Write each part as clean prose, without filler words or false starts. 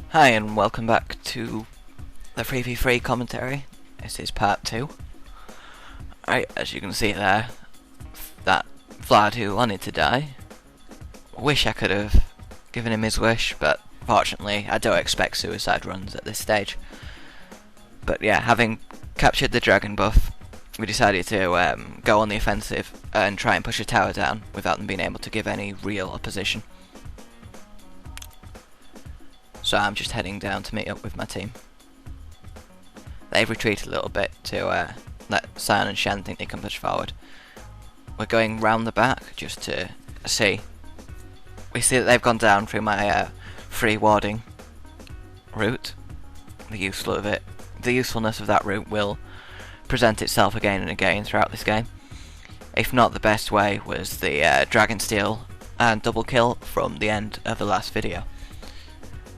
Hi and welcome back to the 3v3 commentary. This is part 2. Right, as you can see there, that Vlad who wanted to die. Wish I could have given him his wish, but fortunately I don't expect suicide runs at this stage. But yeah, having captured the dragon buff, we decided to go on the offensive and try and push a tower down without them being able to give any real opposition. So I'm just heading down to meet up with my team. They've retreated a little bit to let Sion and Shen think they can push forward. We're going round the back just to see. We see that they've gone down through my free warding route. The usefulness of that route will present itself again and again throughout this game. If not, the best way was the dragon steal and double kill from the end of the last video.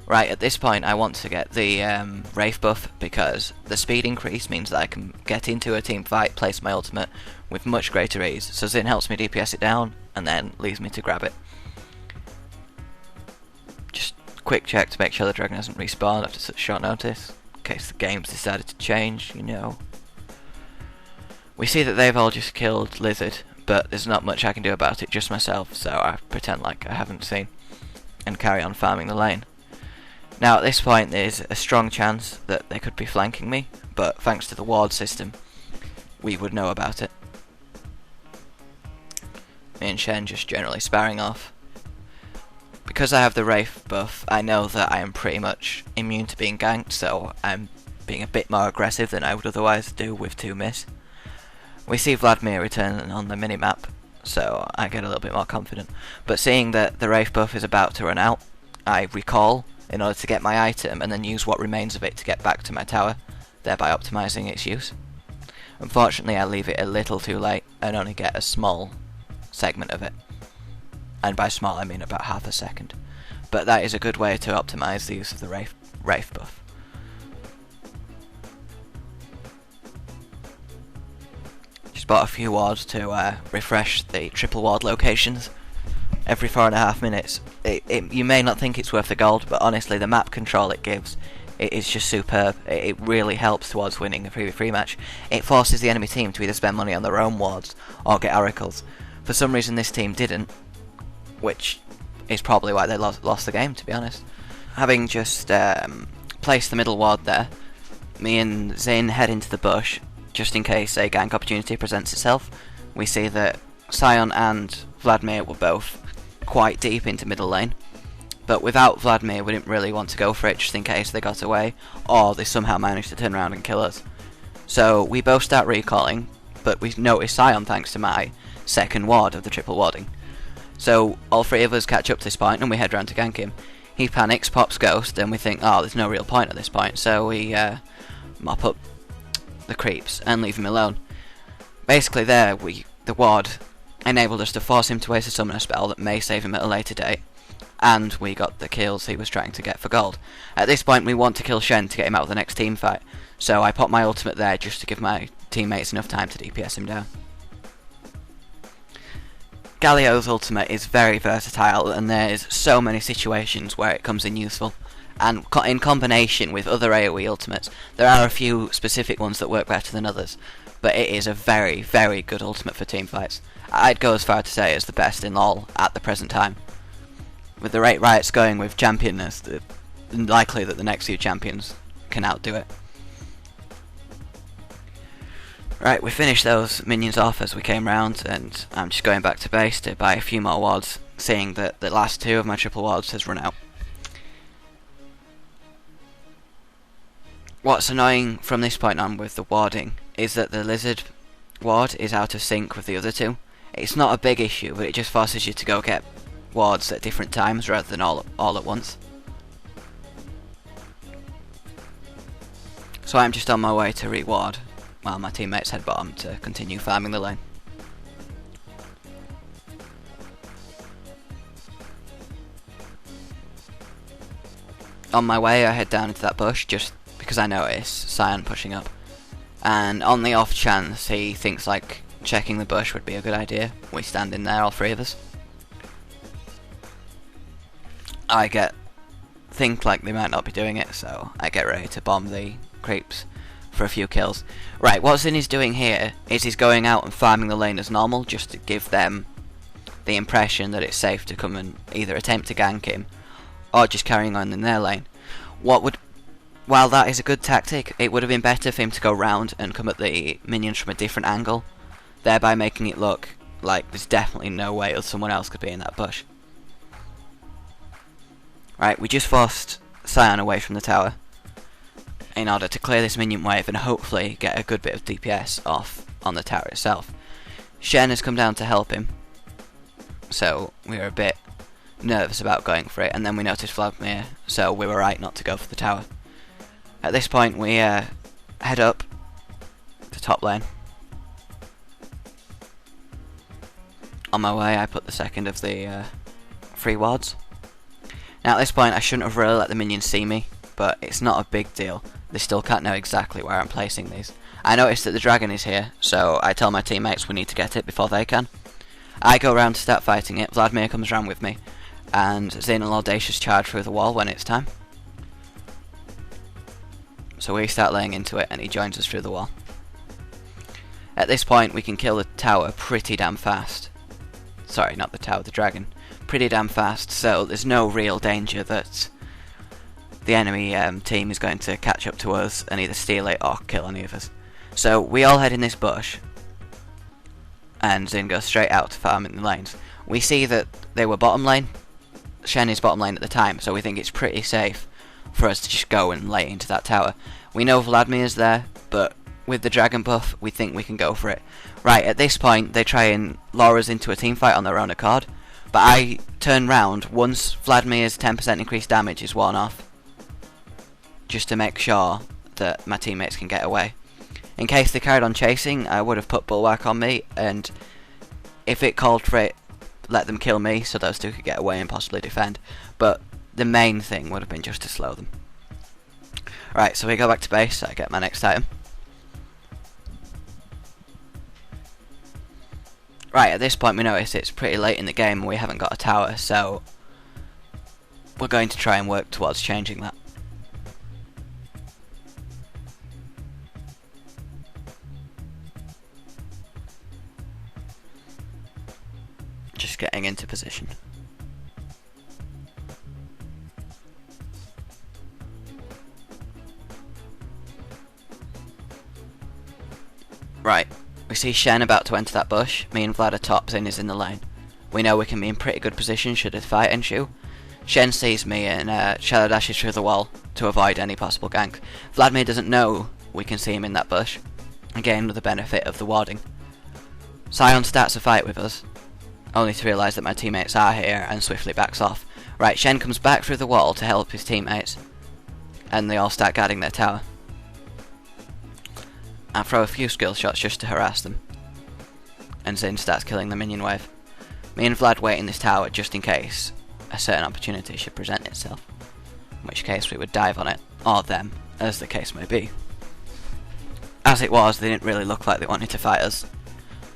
Right, at this point I want to get the Wraith buff because the speed increase means that I can get into a team fight, place my ultimate with much greater ease. So Xin helps me DPS it down and then leaves me to grab it. Just quick check to make sure the dragon hasn't respawned after such short notice, in case the game's decided to change, you know. We see that they've all just killed Lizard, but there's not much I can do about it, just myself, so I pretend like I haven't seen and carry on farming the lane. Now at this point there's a strong chance that they could be flanking me, but thanks to the ward system we would know about it. Me and Shen just generally sparring off. Because I have the Wraith buff, I know that I am pretty much immune to being ganked, so I'm being a bit more aggressive than I would otherwise do with 2 miss. We see Vladimir return on the minimap, so I get a little bit more confident. But seeing that the Wraith buff is about to run out, I recall in order to get my item and then use what remains of it to get back to my tower, thereby optimizing its use. Unfortunately I leave it a little too late and only get a small segment of it. And by small I mean about half a second. But that is a good way to optimize the use of the Wraith buff. Just bought a few wards to refresh the triple ward locations. Every 4.5 minutes. You may not think it's worth the gold, but honestly the map control it gives, it is just superb. It really helps towards winning a 3v3 match. It forces the enemy team to either spend money on their own wards or get oracles. For some reason this team didn't, which is probably why they lost the game, to be honest. Having just placed the middle ward there, me and Xin head into the bush just in case a gank opportunity presents itself. We see that Sion and Vladimir were both quite deep into middle lane, but without Vladimir we didn't really want to go for it just in case they got away or they somehow managed to turn around and kill us. So we both start recalling, but we notice Sion thanks to my second ward of the triple warding. So all 3 of us catch up to this point and we head round to gank him. He panics, pops Ghost, and we think, oh, there's no real point at this point, so we mop up the creeps and leave him alone. Basically there, the ward enabled us to force him to waste a summoner spell that may save him at a later date, and we got the kills he was trying to get for gold. At this point we want to kill Shen to get him out of the next team fight, so I pop my ultimate there just to give my teammates enough time to DPS him down. Galio's ultimate is very versatile and there's so many situations where it comes in useful, and in combination with other AoE ultimates there are a few specific ones that work better than others, but it is a very, very good ultimate for team fights. I'd go as far to say it's the best in LoL at the present time. With the rate Riot's going with championness, it's likely that the next few champions can outdo it. Right, we finished those minions off as we came round, and I'm just going back to base to buy a few more wards, seeing that the last 2 of my triple wards has run out. What's annoying from this point on with the warding is that the Lizard ward is out of sync with the other 2. It's not a big issue, but it just forces you to go get wards at different times rather than all at once. So I'm just on my way to reward while my teammates head bottom to continue farming the lane. On my way I head down into that bush just because I notice Sion pushing up, and on the off chance he thinks like checking the bush would be a good idea, we stand in there, all 3 of us. I get think like they might not be doing it, so I get ready to bomb the creeps for a few kills. Right, what Zin is doing here is he's going out and farming the lane as normal, just to give them the impression that it's safe to come and either attempt to gank him or just carrying on in their lane. While that is a good tactic, it would have been better for him to go round and come at the minions from a different angle, thereby making it look like there's definitely no way that someone else could be in that bush. Right, we just forced Sion away from the tower in order to clear this minion wave and hopefully get a good bit of DPS off on the tower itself. Shen has come down to help him, so we were a bit nervous about going for it, and then we noticed Vladimir, so we were right not to go for the tower. At this point we head up to top lane. On my way I put the second of the free wards. Now at this point I shouldn't have really let the minions see me, but it's not a big deal. They still can't know exactly where I'm placing these. I noticed that the dragon is here, so I tell my teammates we need to get it before they can. I go round to start fighting it, Vladimir comes round with me, and Zin and Audacious charge through the wall when it's time. So we start laying into it and he joins us through the wall. At this point we can kill the tower pretty damn fast. Sorry, not the tower, the dragon. Pretty damn fast, so there's no real danger that the enemy team is going to catch up to us and either steal it or kill any of us. So we all head in this bush, and Zin goes straight out to farm in the lanes. We see that they were bottom lane, Shen is bottom lane at the time, so we think it's pretty safe for us to just go and lay into that tower. We know Vladimir's there, but with the dragon buff, we think we can go for it. Right, at this point, they try and lure us into a team fight on their own accord, but I turn round once Vladimir's 10% increased damage is worn off, just to make sure that my teammates can get away. In case they carried on chasing, I would have put Bulwark on me, and if it called for it, let them kill me so those two could get away and possibly defend. But the main thing would have been just to slow them. Right, so we go back to base, I get my next item. Right, at this point we notice it's pretty late in the game and we haven't got a tower, so we're going to try and work towards changing that. Just getting into position. Right, we see Shen about to enter that bush. Me and Vlad are top, Zin is in the lane. We know we can be in pretty good position should a fight ensue. Shen sees me and shadow dashes through the wall to avoid any possible gank. Vladimir doesn't know we can see him in that bush, again with the benefit of the warding. Sion starts a fight with us, only to realise that my teammates are here and swiftly backs off. Right, Shen comes back through the wall to help his teammates, and they all start guarding their tower. I throw a few skill shots just to harass them, and Zin starts killing the minion wave. Me and Vlad wait in this tower just in case a certain opportunity should present itself, in which case we would dive on it, or them, as the case may be. As it was, they didn't really look like they wanted to fight us,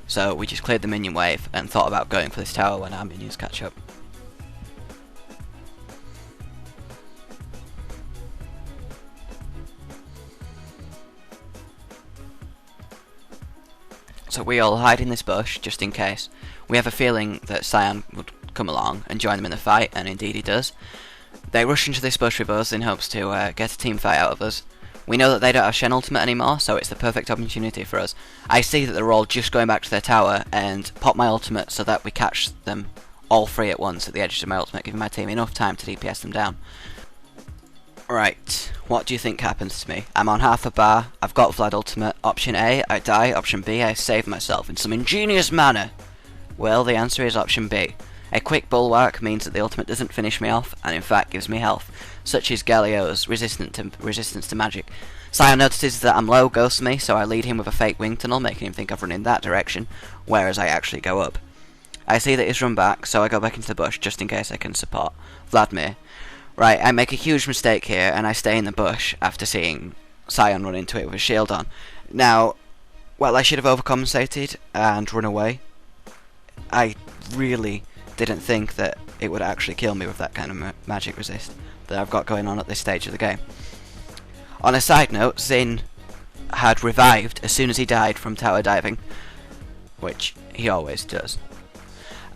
so we just cleared the minion wave and thought about going for this tower when our minions catch up. So we all hide in this bush, just in case. We have a feeling that Sion would come along and join them in the fight, and indeed he does. They rush into this bush with us in hopes to get a team fight out of us. We know that they don't have Shen ultimate anymore, so it's the perfect opportunity for us. I see that they're all just going back to their tower, and pop my ultimate so that we catch them all three at once at the edges of my ultimate, giving my team enough time to DPS them down. Right, what do you think happens to me? I'm on half a bar, I've got Vlad ultimate. Option A, I die. Option B, I save myself in some ingenious manner. Well, the answer is option B. A quick bulwark means that the ultimate doesn't finish me off, and in fact gives me health, such as Galio's resistance to magic. Sion notices that I'm low, ghosts me, so I lead him with a fake wing tunnel, making him think I've run in that direction, whereas I actually go up. I see that he's run back, so I go back into the bush just in case I can support Vladimir. Right, I make a huge mistake here, and I stay in the bush after seeing Sion run into it with a shield on. Now, well, I should have overcompensated and run away. I really didn't think that it would actually kill me with that kind of magic resist. that I've got going on at this stage of the game. On a side note, Zin had revived as soon as he died from tower diving, which he always does,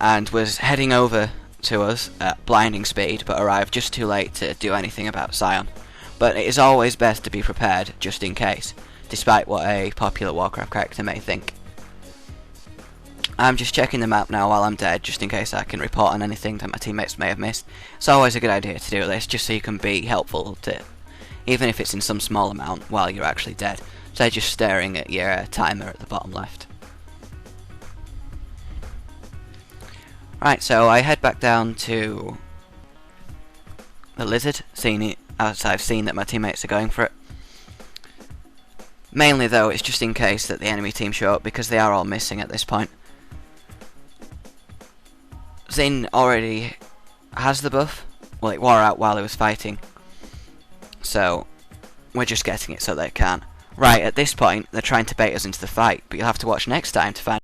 and was heading over to us at blinding speed, but arrived just too late to do anything about Sion. But it is always best to be prepared just in case, despite what a popular Warcraft character may think. I'm just checking the map now while I'm dead, just in case I can report on anything that my teammates may have missed. It's always a good idea to do this, just so you can be helpful to, even if it's in some small amount, while you're actually dead. So just staring at your timer at the bottom left. Right, so I head back down to the lizard, as I've seen that my teammates are going for it. Mainly though, it's just in case that the enemy team show up, because they are all missing at this point. Zin already has the buff. Well, it wore out while he was fighting, so we're just getting it so they can. Right, at this point, they're trying to bait us into the fight, but you'll have to watch next time to find